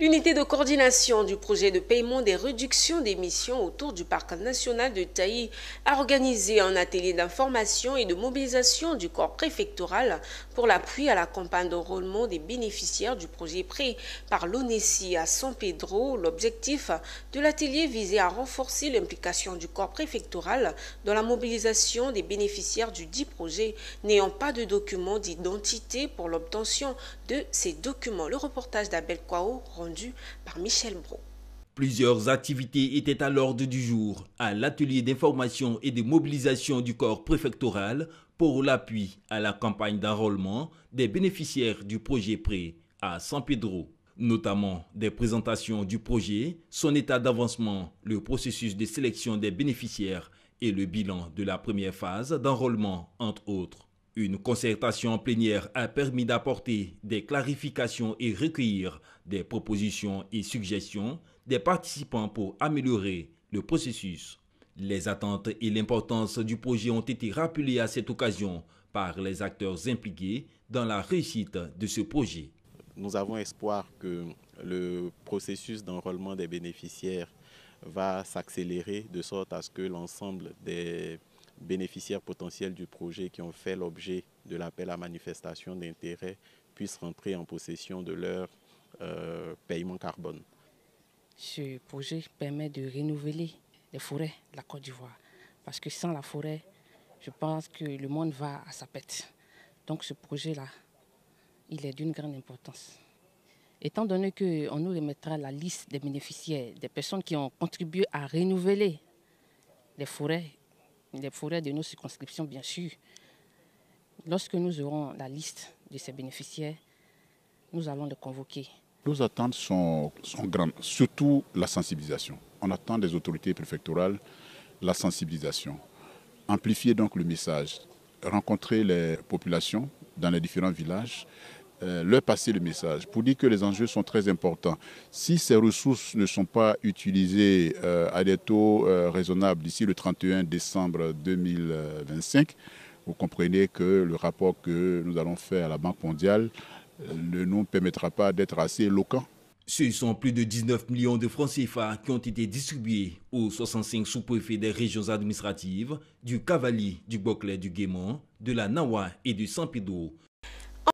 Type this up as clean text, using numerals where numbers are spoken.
L'unité de coordination du projet de paiement des réductions d'émissions autour du parc national de Taï a organisé un atelier d'information et de mobilisation du corps préfectoral pour l'appui à la campagne d'enrôlement des bénéficiaires du projet pris par l'ONESI à San Pedro. L'objectif de l'atelier visait à renforcer l'implication du corps préfectoral dans la mobilisation des bénéficiaires du dit projet n'ayant pas de documents d'identité pour l'obtention de ces documents. Le reportage d'Abel Kwao rendu par Michel Brault. Plusieurs activités étaient à l'ordre du jour à l'atelier d'information et de mobilisation du corps préfectoral pour l'appui à la campagne d'enrôlement des bénéficiaires du projet prêt à San Pedro, notamment des présentations du projet, son état d'avancement, le processus de sélection des bénéficiaires et le bilan de la première phase d'enrôlement, entre autres. Une concertation en plénière a permis d'apporter des clarifications et recueillir des propositions et suggestions des participants pour améliorer le processus. Les attentes et l'importance du projet ont été rappelées à cette occasion par les acteurs impliqués dans la réussite de ce projet. Nous avons espoir que le processus d'enrôlement des bénéficiaires va s'accélérer de sorte à ce que l'ensemble des bénéficiaires potentiels du projet qui ont fait l'objet de l'appel à manifestation d'intérêt puissent rentrer en possession de leur paiement carbone. Ce projet permet de renouveler les forêts de la Côte d'Ivoire parce que sans la forêt, je pense que le monde va à sa pète. Donc ce projet-là, il est d'une grande importance. Étant donné qu'on nous remettra la liste des bénéficiaires, des personnes qui ont contribué à renouveler les forêts de nos circonscriptions, bien sûr. Lorsque nous aurons la liste de ces bénéficiaires, nous allons les convoquer. Nos attentes sont grandes, surtout la sensibilisation. On attend des autorités préfectorales la sensibilisation. Amplifier donc le message, rencontrer les populations dans les différents villages, leur passer le message pour dire que les enjeux sont très importants. Si ces ressources ne sont pas utilisées à des taux raisonnables d'ici le 31 décembre 2025, vous comprenez que le rapport que nous allons faire à la Banque mondiale ne nous permettra pas d'être assez éloquents. Ce sont plus de 19 millions de francs CFA qui ont été distribués aux 65 sous-préfets des régions administratives du Cavali, du Boclé, du Guémon, de la Nawa et du San Pedro